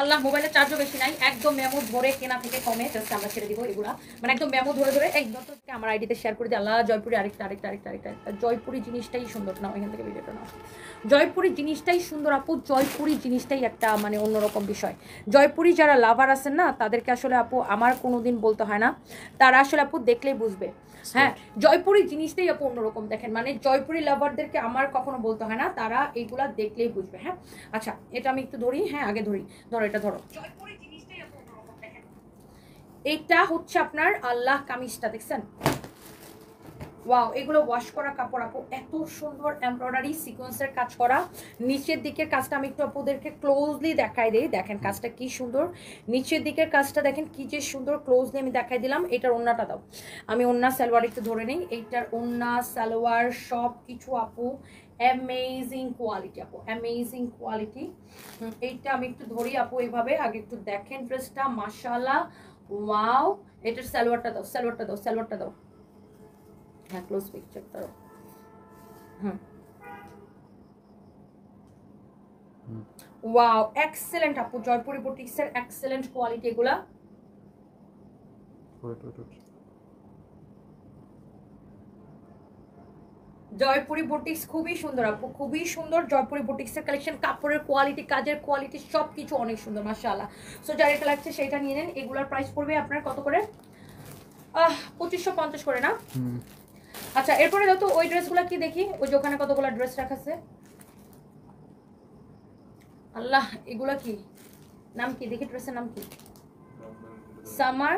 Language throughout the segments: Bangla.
আল্লাহ মোবাইলের চার্জও বেশি নাই, একদম মেমো ধরে কেনা থেকে কমে জাস্ট আমরা ছেড়ে দিব এগুলা, মানে একদম মেমো ধরে ধরে একদম আমার আইডিতে শেয়ার করে দিই। আল্লাহ জয়পুরি আরেকটা জয়পুরি জিনিসটাই সুন্দর, নাও এখান থেকে ভিডিওটা নাও। জয়পুরি জিনিসটাই সুন্দর আপু, জয়পুরি জিনিসটাই একটা মানে অন্যরকম বিষয়। জয়পুরি যারা লাভার আছেন না তাদেরকে আসলে আপু আমার কোনোদিন বলতে হয় না, তারা আসলে আপু দেখলেই বুঝবে। হ্যাঁ জয়পুরি জিনিসটাই আপু অন্যরকম, দেখেন মানে জয়পুরি লাভারদেরকে আমার কখনো বলতে হয় না, তারা এইগুলা দেখলেই বুঝবে। হ্যাঁ আচ্ছা এটা আমি একটু ধরি, হ্যাঁ আগে ধরি, ধরো এটা ধরো। জয়পুরি জিনিসটাই আপু অন্যরকম, দেখেন এটা হচ্ছে আপনার আল্লাহ কামিজটা দেখছেন, ওয়াও এগুলো ওয়াশ করা কাপড় আপু, এত সুন্দর এমব্রয়ডারি সিকোয়েন্সের কাজ করা, নিচের দিকের কাজটা আমি একটু আপুদেরকে ক্লোজলি দেখাই দিই, দেখেন কাজটা কি সুন্দর, নিচের দিকের কাজটা দেখেন কি যে সুন্দর, ক্লোজলি আমি দেখাই দিলাম। এটার ওন্নাটা দাও, আমি ওন্না সালোয়ার একটু ধরে নেই, এইটার ওন্না সালোয়ার সব কিছু আপু অ্যামেজিং কোয়ালিটি আপু, অ্যামেজিং কোয়ালিটি। এইটা আমি একটু ধরি আপু এইভাবে, আগে একটু দেখেন ড্রেসটা, মাশাআল্লাহ ওয়াও। এটার সালোয়ারটা দাও, সালোয়ারটা দাও, সালোয়ারটা দাও, হ্যাঁ ক্লোজ পিকচার করো। ওয়াও এক্সেলেন্ট আপু, জয়পুরি বুটিক্সের এক্সেলেন্ট কোয়ালিটি এগুলা। জয়পুরি বুটিক্স খুবই সুন্দর আপু, খুবই সুন্দর জয়পুরি বুটিক্সের কালেকশন, কাপড়ের কোয়ালিটি, কাজের কোয়ালিটি সবকিছু অনেক সুন্দর মাশাআল্লাহ। সো যার এটা লাগছে সেটা নিয়ে নেন। এগুলার প্রাইস পড়বে আপনার কত করে? 2550 করে না? আচ্ছা এরপরে দাও তো ওই ড্রেসগুলো কি দেখি, ওই যে ওখানে কতগুলো ড্রেস রাখা আছে। আল্লাহ এগুলা কি, নাম কি দেখি, ড্রেসের নাম কি? সামার,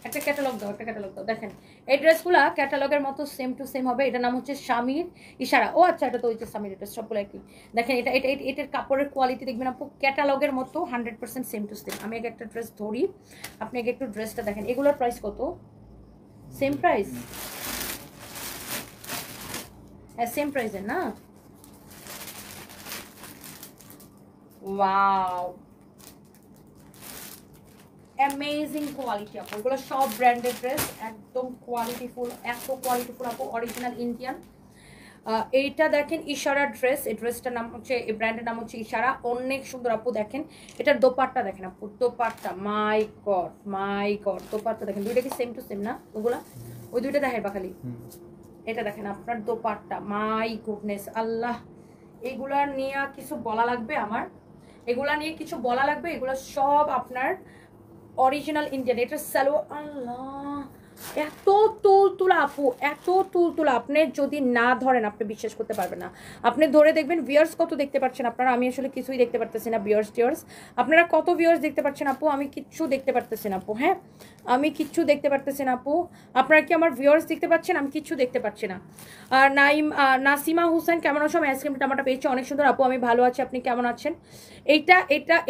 একটা ক্যাটালগ দাও, একটা ক্যাটালগ দাও। দেখেন এই ড্রেসগুলা ক্যাটালগের মতো সেম টু সেম হবে। এটার নাম হচ্ছে স্বামীর ইশারা। ও আচ্ছা এটা তো ওই যে স্বামীর, এটা সবগুলো একই। দেখেন এটা এটা এটার কাপড়ের কোয়ালিটি দেখবেন আপু ক্যাটালগের মতো 100% সেম টু সেম। আমি আগে একটা ড্রেস ধরি, আপনি আগে একটু ড্রেসটা দেখেন। এগুলোর প্রাইস কত? Same price? হ্যাঁ সেম প্রাইসের না? ওয়াও অ্যামেজিং কোয়ালিটি আপু, এগুলো সব ব্র্যান্ডেড ড্রেস, একদম কোয়ালিটিফুল, এত কোয়ালিটিফুল আপু, অরিজিনাল ইন্ডিয়ান। এইটা দেখেন ইশারা ড্রেস, এই ড্রেসটার নাম হচ্ছে, এই ব্র্যান্ডের নাম হচ্ছে ইশারা, অনেক সুন্দর আপু। দেখেন এটার দোপাট্টা দেখেন আপু, দোপাট্টা মাই গড, দোপাট্টা দেখেন, দুইটা কি সেম টু সেম না? ওগুলা ওই দুইটা দেখেন বা খালি এটা দেখেন আপনার দোপাট্টা, মাই গুডনেস আল্লাহ। এগুলা নিয়ে কিছু বলা লাগবে আমার, এগুলা নিয়ে কিছু বলা লাগবে? এগুলো সব আপনার অরিজিনাল ইন্ডিয়ান। এটা সালোয়ার, আল্লাহ এত তুলতুলা আপু, এত তুলতুলা, আপনি যদি না ধরেন আপনি বিশ্বাস করতে পারবেন না। আপনি ধরে দেখবেন ভিউয়ার্স কত দেখতে পাচ্ছেন আপনারা, আমি আসলে কিছুই দেখতে পারতেছি না। ভিউয়ার্স আপনারা কত ভিউয়ার্স দেখতে পাচ্ছেন আপু? আমি কিচ্ছু দেখতে পারতেছি না আপু। হ্যাঁ আমি কিচ্ছু দেখতে পারতেছি না আপু। আপনারা কি আমার ভিউয়ার্স দেখতে পাচ্ছেন? আমি কিচ্ছু দেখতে পাচ্ছি না। আর নাসিমা হোসেন কেমন আছো? আমি আইসক্রিম টামাটা পেয়েছি, অনেক সুন্দর আপু, আমি ভালো আছি, আপনি কেমন আছেন?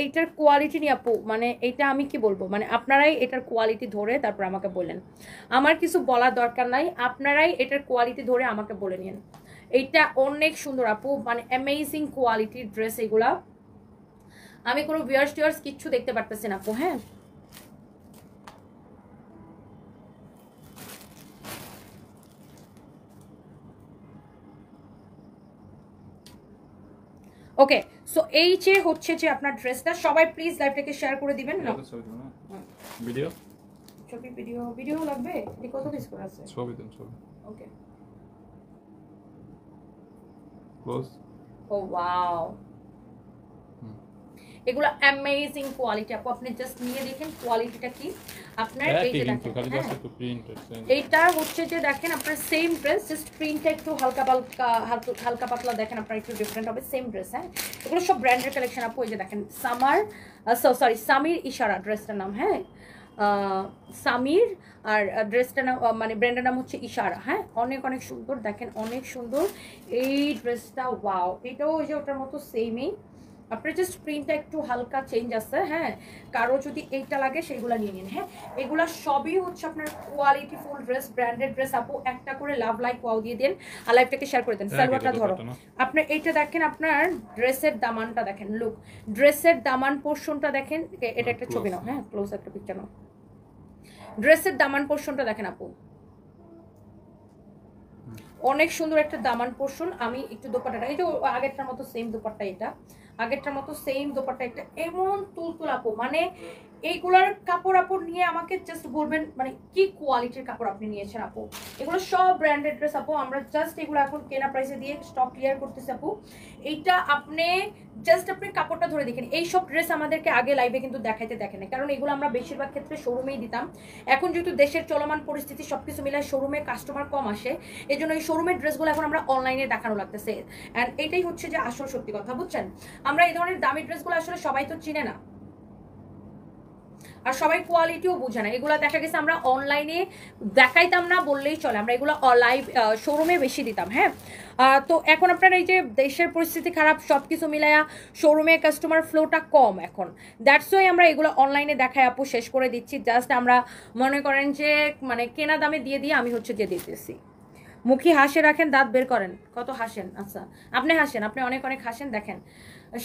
এইটার কোয়ালিটি নিয়ে আপু, মানে এইটা আমি কি বলবো, মানে আপনারাই এটার কোয়ালিটি ধরে তারপর আমাকে বললেন, আমার কিছু বলার দরকার নাই, আপনারাই এটার কোয়ালিটি ধরে আমাকে বলে নিন। এইটা অনেক সুন্দর আপু, মানে অ্যামেজিং কোয়ালিটির ড্রেস এগুলা। আমি কোনো ভিউয়ার্স কিচ্ছু দেখতে পারতেছি না আপু। হ্যাঁ ওকে, সো এই যে হচ্ছে যে আপনার ড্রেসটা, সবাই প্লিজ লাইভটাকে শেয়ার করে দিবেন না। ভিডিও ছবি ভিডিও লাগবে, এটি কত পিস করে আছে? ছবি দেন, ছবি। Okay close. ও ওয়াও এগুলো অ্যামেজিং কোয়ালিটি আপু, আপনি জাস্ট নিয়ে দেখেন কোয়ালিটিটা কি আপনার। এই যে দেখেন এইটা হচ্ছে যে দেখেন আপনার সেম ড্রেস, জাস্ট প্রিন্টটা একটু হালকা পাতলা দেখেন আপনার একটু ডিফারেন্ট হবে, সেম ড্রেস। হ্যাঁ এগুলো সব ব্র্যান্ডের কালেকশন আপু। এই যে দেখেন স্বামীর ইশারা ড্রেসটার নাম। হ্যাঁ সামির, আর ড্রেসটার নাম মানে ব্র্যান্ডের নাম হচ্ছে ইশারা। হ্যাঁ অনেক সুন্দর, দেখেন অনেক সুন্দর এই ড্রেসটা, ওয়াও। এটাও ওই যে ওটার মতো সেমই, আপনার জাস্ট প্রিন্টটা একটু হালকা চেঞ্জ আছে। হ্যাঁ কারো যদি এইটা লাগে সেগুলো নিয়ে নিন। হ্যাঁ এগুলা সবই হচ্ছে আপনার quality full dress, branded dress আপু। একটা করে লাভ লাইক ওয়াও দিয়ে দেন আর লাইভটাকে শেয়ার করে দেন। সালোয়ারটা ধরো, আপনার এইটা দেখেন, আপনার ড্রেসের দামানটা দেখেন, লুক ড্রেসের দামান পোর্শনটা দেখেন। এটা একটা ছবি নাও, হ্যাঁ ক্লোজ একটা পিকচার নাও। ড্রেসের দামান পোর্শনটা দেখেন আপু, অনেক সুন্দর একটা দামান পোর্শন। আমি একটু দোপাট্টাটা, এই যে আগেরটার মতো সেম দোপাট্টা এটা, আগেরটার মতো সেম দোপাট্টা, একটা এমন তুলতুল আপু, মানে এইগুলার কাপড় আপু নিয়ে আমাকে জাস্ট বলবেন মানে কি কোয়ালিটির কাপড় আপনি নিয়েছেন আপু। এগুলো সব ব্র্যান্ডেড ড্রেস আপু, আমরা জাস্ট এগুলো এখন কেনা প্রাইসে দিয়ে স্টক ক্লিয়ার করতেছি আপু। এইটা আপনি জাস্ট আপনি কাপড়টা ধরে দেখেন, এইসব ড্রেস আমাদেরকে আগে লাইভে কিন্তু দেখাইতে দেখেন না, কারণ এগুলো আমরা বেশিরভাগ ক্ষেত্রে শোরুমেই দিতাম। এখন যেহেতু দেশের চলমান পরিস্থিতি সবকিছু মিলায় শোরুমে কাস্টমার কম আসে, এই জন্য এই শোরুমের ড্রেসগুলো এখন আমরা অনলাইনে দেখানো লাগতেছে। অ্যান্ড এটাই হচ্ছে যে আসল সত্যি কথা, বুঝছেন? আমরা এই ধরনের দামি ড্রেসগুলো আসলে সবাই তো চিনে না, আর সবাই কোয়ালিটিও বুঝে না। এগুলো দেখা গেছে আমরা অনলাইনে দেখাইতাম না বললেই চলে, আমরা এগুলো লাইভ শোরুমে বেশি দিতাম। হ্যাঁ, তো এখন আপনার এই যে দেশের পরিস্থিতি খারাপ, সব কিছু মিলাইয়া শোরুমে কাস্টমার ফ্লোটা কম এখন, দ্যাটস ওয়াই আমরা এগুলো অনলাইনে দেখাই আপু, শেষ করে দিচ্ছি। জাস্ট আমরা মনে করেন যে মানে কেনা দামে দিয়ে দিয়ে আমি হচ্ছে যে দিতেছি। মুখী হাসে রাখেন, দাঁত বের করেন। কত হাসেন? আচ্ছা আপনি হাসেন, আপনি অনেক অনেক হাসেন। দেখেন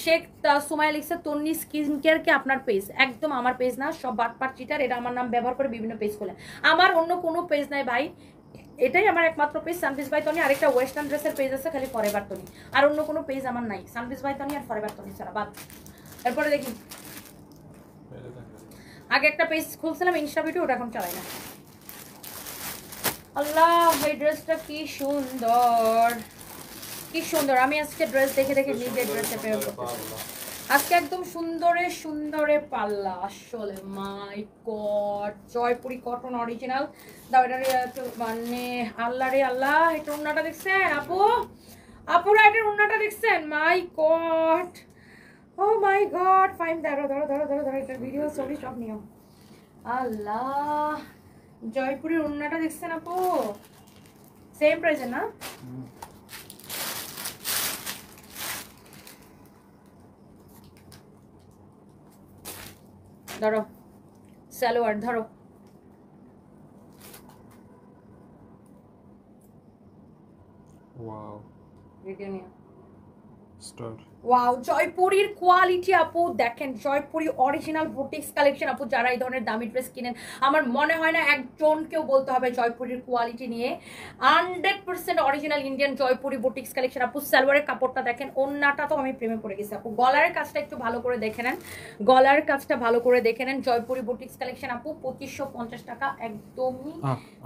শেখ সুমাইয়া লিখছে তন্নি স্কিন কেয়ার কে আপনার পেজ? একদম আমার পেজ না, সব বাটপাট চিটার এটা আমার নাম ব্যবহার করে বিভিন্ন পেজ খোলে। আমার অন্য কোনো পেজ নাই ভাই, এটাই আমার একমাত্র পেজ, সানপিস বাই তনি। আরেকটা ওয়েস্টার্ন ড্রেসের পেজ আছে খালি ফরএভার তনি, আর অন্য কোনো পেজ আমার নাই। সানপিস by Toni R forever Toni ছাড়া বাদ। এরপরে দেখি আগে একটা পেজ খুলছিলাম ইনস্টা ভিডিও, ওটা এখন চালাই না। আল্লাহ এই ড্রেসটা কি সুন্দর, কি সুন্দর। আমি আজকে ড্রেস দেখে দেখে নিজের ড্রেসে প্রেম করতেছি আজকে, একদম সুন্দরে সুন্দরে পাল্লা। আসলে মাই গড, জয়পুরি কটন অরিজিনাল। দাও এটা মানে আল্লাহ রে আল্লাহ, এটা ওন্নাটা দেখছেন আপু? আপুরা এটার ওন্নাটা দেখছেন? মাই গড, ও মাই গড। ফাইন, ধরো ধরো ধরো ধরো ধরো, এটার ভিডিও ছবি সব নিও। আল্লাহ, জয়পুরের ওন্নাটা দেখছেন আপু? সেম প্রাইসে না? ধরো সালোয়ার, ধরো। Wow. ভিডিও নিয়ে Start. ওয়াও, জয়পুরীর কোয়ালিটি আপু দেখেন, জয়পুরি অরিজিনাল বুটিক্স কালেকশন আপু। যারা এই ধরনের দামি ড্রেস কিনেন, আমার মনে হয় না একজনকেও বলতে হবে জয়পুরীর কোয়ালিটি নিয়ে। 100% original Indian Jaipuri boutiques collection আপু। সালোয়ারের কাপড়টা দেখেন, ওন্নাটা তো আমি প্রেমে পড়ে গেছি আপু। গলার কাজটা একটু ভালো করে দেখে নেন, গলার কাজটা ভালো করে দেখে নেন। জয়পুরি বুটিক্স কালেকশন আপু 2550 টাকা, একদমই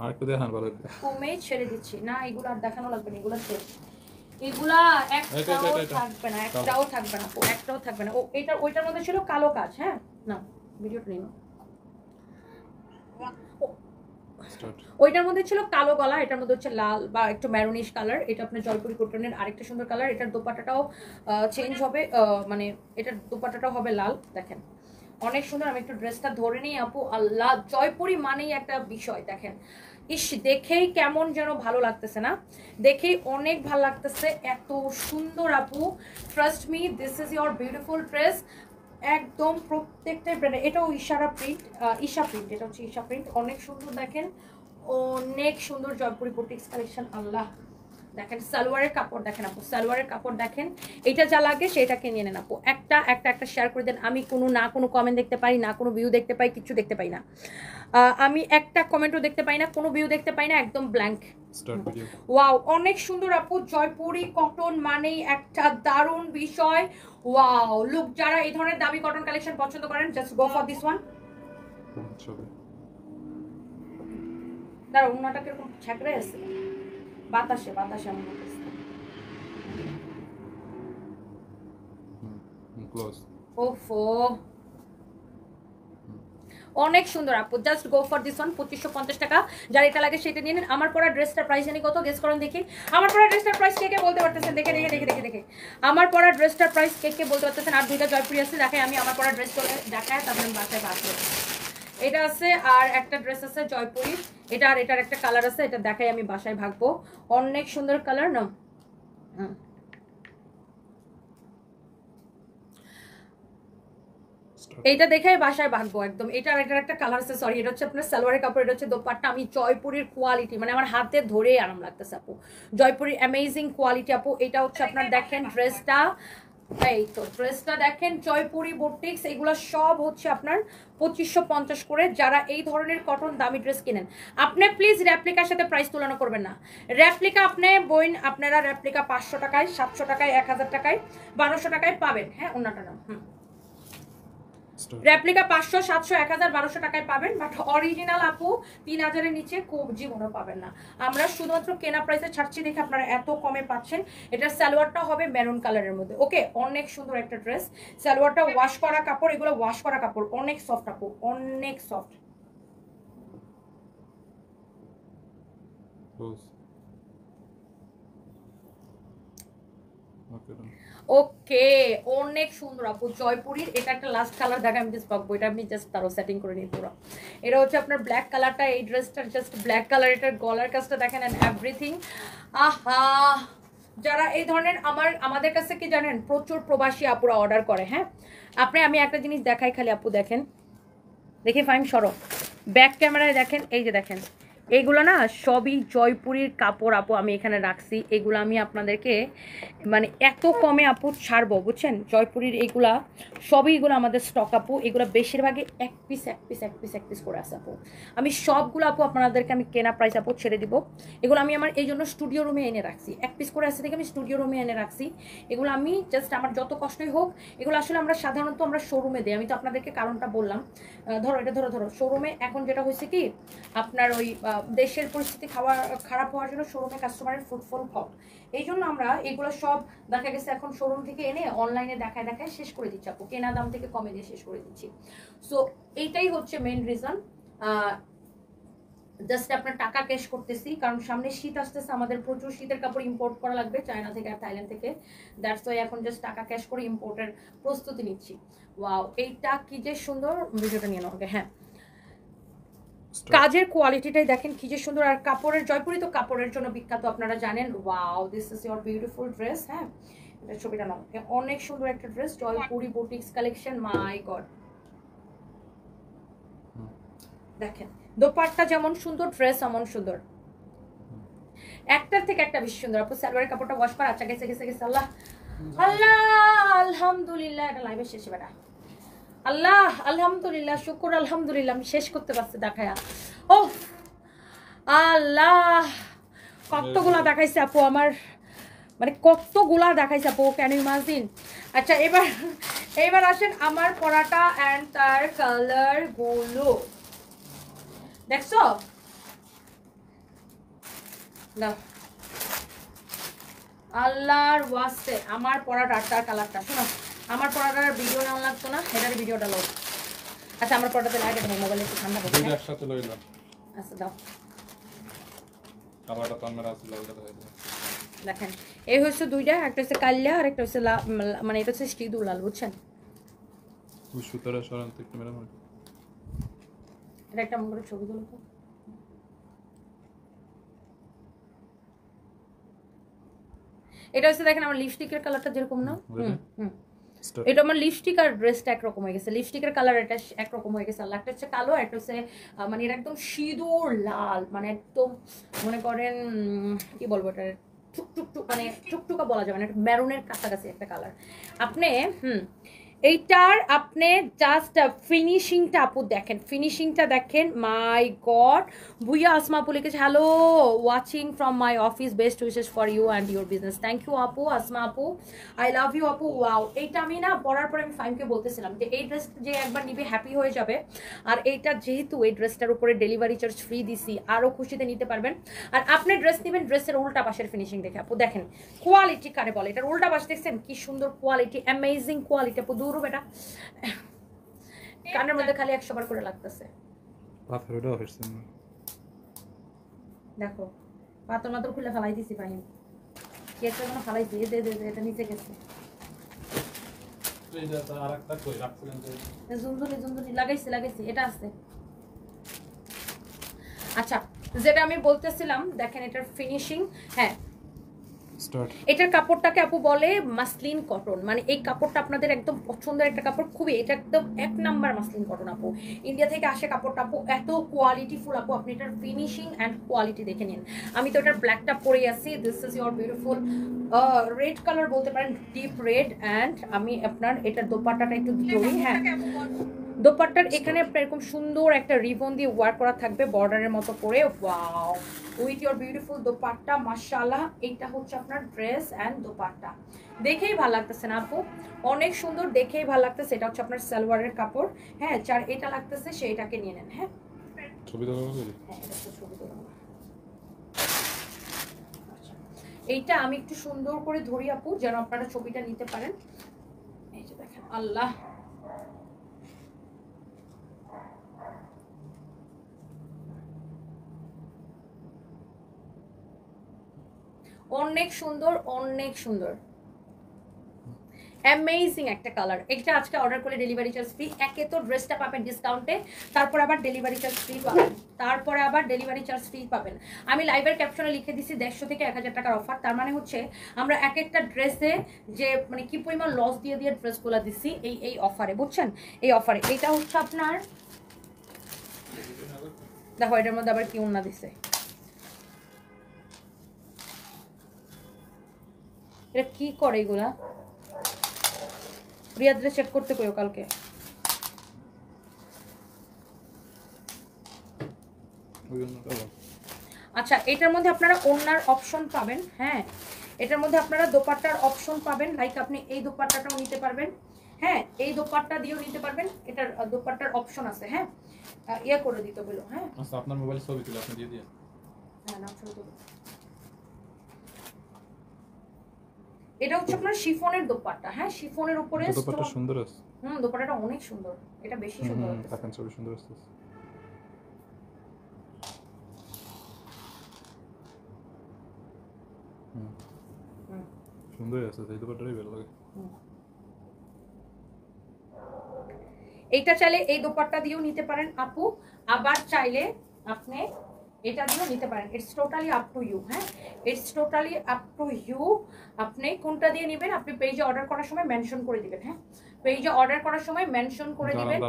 আরেকটু দেখান ভালো। কমে ছেড়ে দিচ্ছি না, এগুলো আর দেখানো লাগবে না, এগুলো শেষ। এগুলা একটাও থাকবে না, একটাও থাকবে না, একটাও থাকবে না। ও এটা ওইটার মধ্যে ছিল কালো কাজ। হ্যাঁ না, ভিডিওটা নিন। ওইটার মধ্যে ছিল কালো গলা, এটার মধ্যে হচ্ছে লাল বা একটু ম্যারুনিশ কালার। এটা আপনার জয়পুরি কটনের আরেকটা সুন্দর কালার। এটার দোপাট্টাটাও চেঞ্জ হবে, মানে এটার দোপাট্টাটাও হবে লাল। দেখেন অনেক সুন্দর। আমি একটু ড্রেসটা ধরে নিই আপু। আল্লাহ, জয়পুরি মানেই একটা বিষয়। দেখেন ইস, দেখেই কেমন যেন ভালো লাগতেছে না, দেখেই অনেক ভালো লাগতেছে, এত সুন্দর আপু। Trust me, this is your beautiful dress. একদম প্রত্যেকটাই ব্র্যান্ড। এটাও ইশারা প্রিন্ট, ঈশা প্রিন্ট, এটা হচ্ছে ঈশা প্রিন্ট। অনেক সুন্দর দেখেন, অনেক সুন্দর জয়পুরি বুটিক্স কালেকশন। আল্লাহ দেখেন সালোয়ারের কাপড় দেখেন আপু, সালোয়ারের কাপড় দেখেন। এটা যা লাগে সেটাকে নিয়ে নেন আপু। একটা একটা একটা শেয়ার করে দেন। আমি কোনো কমেন্ট দেখতে পাই না, কোনো ভিউ দেখতে পাই, কিছু দেখতে পাই না। আমি একটা কমেন্টও দেখতে পাই না, কোনো ভিউ দেখতে পাই না, একদম ব্ল্যাঙ্ক। ওয়াও, অনেক সুন্দর আপু। জয়পুরি কটন মানেই একটা দারুণ বিষয়। ওয়াও লুক, যারা এই ধরনের দামি কটন কালেকশন পছন্দ করেন, just go for this one. দাঁড়া, ওনাটা কিরকম ছ্যাকড়ে আছে, বাতাসে বাতাসে আমি ওফো, অনেক সুন্দর আপু। Just go for this one, 2550 টাকা। যার এটা লাগে সেটা নিয়ে নেন। আমার পরা ড্রেসটার প্রাইস জানি কত, গেস করেন দেখি। আমার পরা ড্রেসটার প্রাইস কে কে বলতে পারতেছেন? দেখে দেখে দেখে দেখে দেখে আমার পরা ড্রেসটার প্রাইস কে কে বলতে পারতেছেন? আর দুইটা জয়পুরি আছে, দেখাই আমি আমার পরা ড্রেস করে দেখায়, তারপরে আমি বাসায় বাঁচবো। এটা আছে, আর একটা ড্রেস আছে জয়পুরি, এটা আর এটার একটা কালার আছে, এটা দেখাই আমি বাসায় ভাগবো। অনেক সুন্দর কালার না, এইটা দেখে বাসায় ভাগবো একদম। এটা আর এটার একটা কালার আছে, সরি এটা হচ্ছে আপনার সালোয়ারের কাপড়, এটা হচ্ছে দোপাট্টা। আমি জয়পুরের কোয়ালিটি মানে আমার হাতে ধরে আরাম লাগতেছে আপু। জয়পুরের অ্যামেজিং কোয়ালিটি আপু। এটা হচ্ছে আপনার দেখেন ড্রেসটা এই তো ড্রেসটা দেখেন, জয়পুরি বুটিক্স, এগুলো সব হচ্ছে আপনার 2550 করে। যারা এই ধরনের কটন দামি ড্রেস কিনেন, আপনি প্লিজ রেপ্লিকার সাথে প্রাইস তুলনা করবেন না। রেপ্লিকা আপনি বইন, আপনারা রেপ্লিকা 500 টাকায়, 700 টাকায়, 1000 টাকায়, 1200 টাকায় পাবেন। হ্যাঁ, অন্যটা নাম রেপ্লিকা 500, 700, 1000, 1200 টাকায় পাবেন, বাট অরিজিনাল আপু 3000-এর নিচে খুব জীবনও পাবেন না। আমরা শুধুমাত্র কেনা প্রাইসে ছাড়ছি দেখে আপনারা এত কমে পাচ্ছেন। এটার সালোয়ারটা হবে মেরুন কালারের মধ্যে। ওকে, অনেক সুন্দর একটা ড্রেস। সালোয়ারটা ওয়াশ করা কাপড়, এগুলো ওয়াশ করা কাপড়, অনেক সফট আপু, অনেক সফট। ওকে, অনেক সুন্দর আপু, জয়পুরীর। এটা একটা লাস্ট কালার দেখা, আমি জাস্ট পাবো, এটা আমি জাস্ট তারও সেটিং করে নিই পুরো। এটা হচ্ছে আপনার ব্ল্যাক কালারটা, এই ড্রেসটার জাস্ট ব্ল্যাক কালার, এটার গলার কাজটা দেখেন এন্ড এভরিথিং। আহা, যারা এই ধরনের আমাদের কাছে কি জানেন, প্রচুর প্রবাসী আপুরা অর্ডার করে। হ্যাঁ, আমি একটা জিনিস দেখাই খালি আপু, দেখেন, দেখে ফাইন সরো, ব্যাক ক্যামেরায় দেখেন, এই যে দেখেন, এইগুলো না সবই জয়পুরীর কাপড় আপু, আমি এখানে রাখছি। এগুলো আমি আপনাদেরকে মানে এত কমে আপু ছাড়বো, বুঝছেন? জয়পুরীর এইগুলা সবই, এগুলো আমাদের স্টক আপু। এগুলো বেশিরভাগই এক পিস করে আছে আপু। আমি সবগুলো আপু আপনাদেরকে আমি কেনা প্রাইস আপু ছেড়ে দিব। এগুলো আমি আমার এই জন্য স্টুডিও রুমে এনে রাখছি, এক পিস করে আছে দেখে আমি স্টুডিও রুমে এনে রাখছি। এগুলো আমি জাস্ট, আমার যত কষ্টই হোক, এগুলো আসলে আমরা সাধারণত আমরা শোরুমে দিই। আমি তো আপনাদেরকে কারণটা বললাম। ধরো এটা ধরো শোরুমে এখন যেটা হয়েছে কি, আপনার ওই দেশের পরিস্থিতি খারাপ হওয়ার জন্য শোরুমে কাস্টমারের ফুটফল কম। এই জন্য আমরা এগুলো সব দেখা গেছে এখন শোরুম থেকে এনে অনলাইনে দেখায় শেষ করে দিচ্ছি আপু, কেনা দাম থেকে কমে দিয়ে শেষ করে দিচ্ছি। সো এইটাই হচ্ছে মেইন রিজন। জাস্ট আপনার টাকা ক্যাশ করতেছি, কারণ সামনে শীত আসতেছে, আমাদের প্রচুর শীতের কাপড় ইম্পোর্ট করা লাগবে চায়না থেকে আর থাইল্যান্ড থেকে। দ্যাটস ওয়াই এখন জাস্ট টাকা ক্যাশ করে ইম্পোর্টের প্রস্তুতি নিচ্ছি। ওয়াও, এইটা কি যে সুন্দর, ভিডিওটা নিয়ে নাও। ওকে, হ্যাঁ, কাজের কোয়ালিটিটাই দেখেন কি যে সুন্দর। আর কাপড়ের, জয়পুরি তো কাপড়ের জন্য বিখ্যাত, আপনারা জানেন। Wow, this is your beautiful dress. হ্যাঁ, এটা ছবিটা নাও, অনেক সুন্দর একটা ড্রেস, জয়পুরি বুটিক্স কালেকশন। মাই গড, দেখেন দোপাট্টা যেমন সুন্দর, ড্রেস এমন সুন্দর, একটার থেকে একটা বেশি সুন্দর আপু। সালোয়ারের কাপড়টা ওয়াশ করা, আচ্ছা গেছে গেছে গেছে, আল্লাহ আল্লাহ আলহামদুলিল্লাহ। এটা লাইভের শেষে বেটা, আল্লাহ আলহামদুলিল্লাহ, শুকুর আলহামদুলিল্লাহ, আমি শেষ করতে পারছি দেখায়া। ও আল্লাহ, কতগুলা দেখাইছে আপু আমার, মানে কতগুলা দেখাইছে আপু, ক্যান ইউ ইমাজিন। আচ্ছা, এবার আসেন আমার পরাটা অ্যান্ড তার কালার গুলো দেখছো। আল্লাহর ওয়াস্তে আমার পরাটা তার কালারটা শোনো, আমার পরাটার ভিডিও নেওয়া লাগতো না, এটার ভিডিওটা লোক। আচ্ছা, আমার পরাটাতে লাগে তোমার মোবাইলে একটু ঠান্ডা করতে। দুইটা একসাথে লইলাম। আচ্ছা দাও, কালারটা তো আমরা আছে লালটা দেখাই। দেখেন এই হচ্ছে দুইটা, একটা হচ্ছে কালিয়া আর একটা হচ্ছে মানে এটা হচ্ছে সিঁদুর লাল, বুঝছেন? ওই সুতাটা সরান্তে একটু মেরা মার। এটা একটা মন করে ছবি তুলো তো। এটা হচ্ছে দেখেন আমার লিপস্টিকের কালারটা যেরকম না, এটা আমার লিপস্টিক আর ড্রেসটা একরকম হয়ে গেছে। লিপস্টিকের কালার এটা একরকম হয়ে গেছে, আর একটা হচ্ছে কালো, একটা হচ্ছে মানে এটা একদম সিঁদুর লাল, মানে একদম মনে করেন কি বলবো, এটা টুকটুক মানে টুকটুকা বলা যাবে না, একটা মেরুনের কাছাকাছি একটা কালার। আপনি এইটার আপনি জাস্ট ফিনিশিংটা আপু দেখেন, ফিনিশিংটা দেখেন। মাই গড, ভুইয়া আসমা আপু লিখেছে, hello watching from my office, best wishes for you and your business. Thank you আপু, আসমা আপু, আই লাভ ইউ আপু। ওয়াও, এইটা আমি না পরার পরে আমি ফাইমকে বলতেছিলাম যে এই ড্রেস যে একবার নিবে হ্যাপি হয়ে যাবে। আর এইটা যেহেতু এই ড্রেসটার উপরে ডেলিভারি চার্জ ফ্রি দিছি, আরও খুশিতে নিতে পারবেন। আর আপনি ড্রেস নেবেন ড্রেসের উল্টা পাশের ফিনিশিং দেখে আপু, দেখেন কোয়ালিটি কারে বলে, এটার উল্টা পাশ দেখছেন কি সুন্দর কোয়ালিটি, অ্যামেজিং কোয়ালিটি আপু। দূর বেটা, কানের মধ্যে খালি 100 বার করে লাগতেছে। পাথরটা হইছে না, দেখো পাথর মাত্র খুলে ফেলাই দিছি ফাহিম, কি একটা যেন ফেলাইছি। দে দে দে, এটা নিচে গেছে। এইটা তো আরেকটা কই রাখছিলেন তো, জুমজুনি লাগাইছি, এটা আছে। আচ্ছা, যেটা আমি বলতেছিলাম দেখেন এটার ফিনিশিং। হ্যাঁ, স্টার্ট। এটার কাপড়টাকে আপু বলে মাসলিন কটন, মানে এই কাপড়টা আপনাদের একদম পছন্দের একটা কাপড়, খুবই এটা একদম 1 নাম্বার মাসলিন কটন আপু। ইন্ডিয়া থেকে আসে কাপড়টা আপু, এত কোয়ালিটিফুল আপু, আপনি এটার ফিনিশিং অ্যান্ড কোয়ালিটি দেখে নিন। আমি তো এটার ব্ল্যাকটা পরে আছি, this is your beautiful red colour বলতে পারেন, ডিপ রেড। অ্যান্ড আমি আপনার এটার দোপাট্টাটা একটু ধরি। হ্যাঁ, দোপাট্টার এখানে আপনার এরকম সুন্দর একটা রিবন দিয়ে ওয়ার্ক করা থাকবে বর্ডারের মতো করে। Wow, with your beautiful dupatta, মাশাআল্লাহ। এইটা হচ্ছে আপনার ড্রেস অ্যান্ড দোপাট্টা, দেখেই ভালো লাগতেছে না আপু, অনেক সুন্দর, দেখেই ভালো লাগতেছে। এটা হচ্ছে আপনার সালোয়ারের কাপড়। হ্যাঁ, যার এটা লাগতেছে সেইটাকে নিয়ে নেন। হ্যাঁ, ছবি তোলা হ্যাঁ, এটা তো ছবি তোলা। এইটা আমি একটু সুন্দর করে ধরি আপু, যেন আপনারা ছবিটা নিতে পারেন। এই যে দেখেন, আল্লাহ, অনেক সুন্দর, অনেক সুন্দর, অ্যামেজিং একটা কালার। এটা আজকে অর্ডার করলে ডেলিভারি চার্জ ফ্রি। একে তো ড্রেসটা পাবেন ডিসকাউন্টে, তারপর আবার ডেলিভারি চার্জ ফ্রি পাবেন, তারপরে আবার ডেলিভারি চার্জ ফ্রি পাবেন। আমি লাইভের ক্যাপশনে লিখে দিছি 150 থেকে 1000 টাকার অফার। তার মানে হচ্ছে আমরা এক একটা ড্রেসে যে মানে কি পরিমাণ লস দিয়ে দিয়ে ড্রেসগুলো দিচ্ছি এই অফারে, বুঝছেন? এই অফারে এইটা হচ্ছে আপনার, দেখো এটার মধ্যে আবার কি উন্না দিছে, এটা কি করে এগুলা? রিয়াদরে চেক করতে কইও কালকে। আচ্ছা, এটার মধ্যে আপনারা ওড়নার অপশন পাবেন। হ্যাঁ, এটার মধ্যে আপনারা দোপাট্টার অপশন পাবেন, লাইক আপনি এই দোপাট্টাটাও নিতে পারবেন। হ্যাঁ, এই দোপাট্টা দিয়েও নিতে পারবেন, এটার দোপাট্টার অপশন আছে। হ্যাঁ, ইয়া করে দিতে বলো। হ্যাঁ, আচ্ছা, আপনার মোবাইল ছবি তুলে আপনি দিয়ে দিন। হ্যাঁ, না ছবি তুলো। এটা হচ্ছে আপনার শিফনের দোপাট্টা। হ্যাঁ, শিফনের উপরে দোপাট্টা সুন্দর আছে। দোপাট্টাটা অনেক সুন্দর, এটা বেশি সুন্দর। দেখেন ছবি সুন্দর আছে। সুন্দর আছে, এই দোপাট্টাটাই ভালো লাগে। এইটা চাইলে এই দোপাট্টা দিয়েও নিতে পারেন আপু, আবার চাইলে আপনি এটা দিয়েও নিতে পারেন। It's totally up to you. হ্যাঁ, it's totally up to you, আপনি কোনটা দিয়ে নেবেন। আপনি পেজে অর্ডার করার সময় মেনশন করে দিবেন। হ্যাঁ, পেজে অর্ডার করার সময় মেনশন করে দিবেন।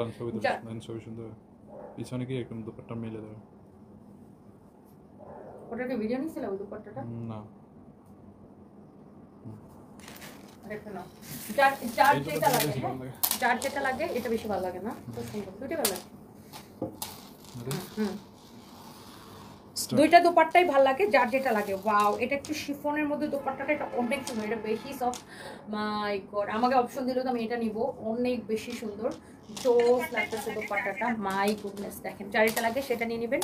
ছবি সুন্দর, পিছনে কি একদম দোপাট্টা মিলে দেবে। ওটাকে ভিডিও নিছিল ওই দোপাট্টাটা? না, দেখো না, যার যেটা লাগে, যার যেটা লাগে, এটা বেশি ভালো লাগে না? তো সুন্দর, দুইটা ভালো লাগে। দুইটা দোপাট্টাই ভালো লাগে, যার যেটা লাগে। ওয়াও, এটা একটু শিফনের মধ্যে দোপাট্টাটা, এটা অনেক সুন্দর, এটা বেশি সফট। মাই গড, আমাকে অপশন দিলেও তো আমি এটা নিব, অনেক বেশি সুন্দর, জোস লাগতেছে দোপাট্টাটা। মাই গুডনেস, দেখেন যার যেটা লাগে সেটা নিয়ে নেবেন।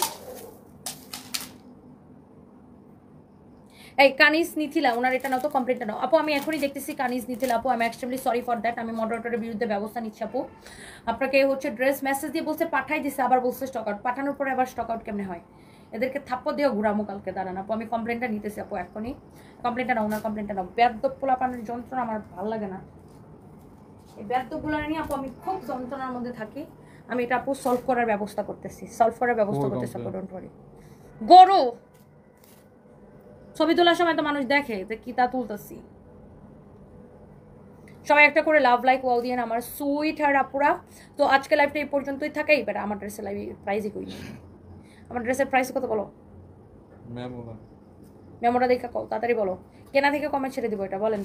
এই কানিজ নিথিলা, ওনার এটা নাও তো, কমপ্লেনটা নাও আপু। আমি এখনই দেখতেছি কানিজ নিথিলা আপু, আমি এক্সট্রিমলি সরি ফর দ্যাট। আমি মডারেটরের বিরুদ্ধে ব্যবস্থা নিচ্ছি আপু। আপনাকে হচ্ছে ড্রেস মেসেজ দিয়ে বলছে পাঠাই দিছে, আবার বলছে স্টক আউট। পাঠানোর পরে আবার স্টক আউট কেমনে হয়? এদেরকে থাপ্পড় দিয়েও ঘুরামো কালকে, দাঁড়ান আপু। আমি কমপ্লেনটা নিতেছি আপু এখনই। কমপ্লেনটা নাও, ওনার কমপ্লেনটা নাও। বেয়াদব পোলাপানের যন্ত্রণা আমার ভালো লাগে না। এই বেয়াদবগুলো নিয়ে আপু আমি খুব যন্ত্রণার মধ্যে থাকি। আমি এটা আপু সলভ করার ব্যবস্থা করতেছি, আপু, ডোন্ট ওয়ারি। গরু ছবি তোলার সময় তো মানুষ দেখে যে কি তা তুলতেছি। সবাই একটা করে লাভ লাইক ওয়াও দিয়ে আমার সুইট আর আপুরা। তো আজকে লাইভটা এই পর্যন্তই থাকে। এবার আমার ড্রেসের লাইভ প্রাইসই কই, আমার ড্রেসের প্রাইস কত বলো? মেমোটা দেখে কও, তাড়াতাড়ি বলো। কেনা থেকে কমে ছেড়ে দিব এটা, বলেন।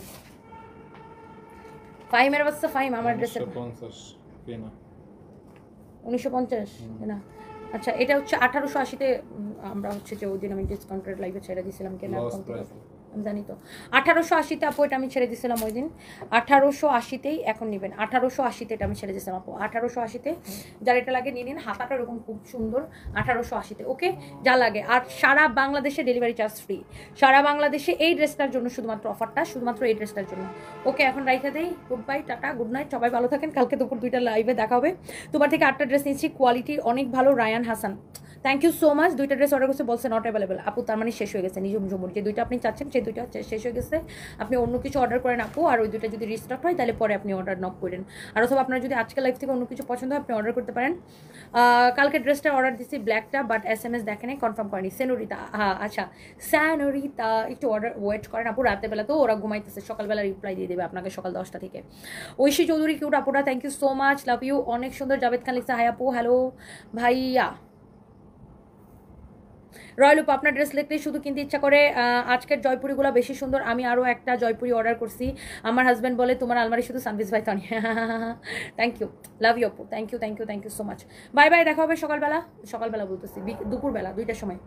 ফাইমের বাচ্চা ফাইম, আমার ড্রেসের 1950 না। আচ্ছা, এটা হচ্ছে 1880-তে। আমরা হচ্ছে যে ওই দিন আমি ডিসকাউন্টেড লাইভে ছেড়ে দিয়েছিলাম, কেনা আমি জানি তো। 1880-তে আপু এটা আমি ছেড়ে দিয়েছিলাম ওই দিন, 1880-তেই এখন নেবেন। 1880-তে এটা আমি ছেড়ে দিয়েছিলাম আপু, 1880-তে। যার এটা লাগে নিয়ে নিন, হাতাটা এরকম খুব সুন্দর। 1880-তে ওকে, যা লাগে। আর সারা বাংলাদেশে ডেলিভারি চার্জ ফ্রি, সারা বাংলাদেশে। এই ড্রেসটার জন্য শুধুমাত্র অফারটা, শুধুমাত্র এই ড্রেসটার জন্য। ওকে, এখন রাইখা দেই। Good bye, tata, good night, সবাই ভালো থাকেন। কালকে দুপুর 2টা লাইভে দেখা হবে। তোমার থেকে 8টা ড্রেস নিচ্ছি, কোয়ালিটি অনেক ভালো। Rayan Hasan, thank you so much. দুইটা ড্রেস অর্ডার করছে, বলছে নট অ্যাভেলেবল আপু, তার মানে শেষ হয়ে গেছে। নিজম জমুর যে দুইটা আপনি চাচ্ছেন সেই দুইটা শেষ হয়ে গেছে। আপনি অন্য কিছু অর্ডার করেন আপু, আর ওই দুইটা যদি রিস্টক হয় তাহলে পরে আপনি অর্ডার নক করেন। আর অথবা আপনার যদি আজকে লাইফ থেকে অন্য কিছু পছন্দ হয় আপনি অর্ডার করতে পারেন। কালকে ড্রেসটা অর্ডার দিচ্ছি ব্ল্যাকটা, বাট SMS দেখেনি, কনফার্ম করেনি। সেনোরিতা, হ্যাঁ আচ্ছা স্যানোরিতা, একটু অর্ডার ওয়েট করেন আপু, রাতের বেলা তো ওরা ঘুমাইতেছে, সকালবেলা রিপ্লাই দিয়ে দেবে আপনাকে সকাল 10টা থেকে। ঐশী চৌধুরী কিউট আপুরা, thank you so much, love you, অনেক সুন্দর। জাভেদ খান লিখছে হাই আপু, হ্যালো ভাইয়া। রয়্যাল উপা, আপনার ড্রেস দেখলেই শুধু কিনতে ইচ্ছা করে। আজকের জয়পুরিগুলো বেশি সুন্দর। আমি আরও একটা জয়পুরি অর্ডার করছি। আমার হাজব্যান্ড বলে তোমার আলমারি শুধু সানভিস ভাই Toni. Thank you, love you আপু, thank you so much. Bye bye, দেখা হবে সকালবেলা বলতেছি দুপুরবেলা 2টার সময়।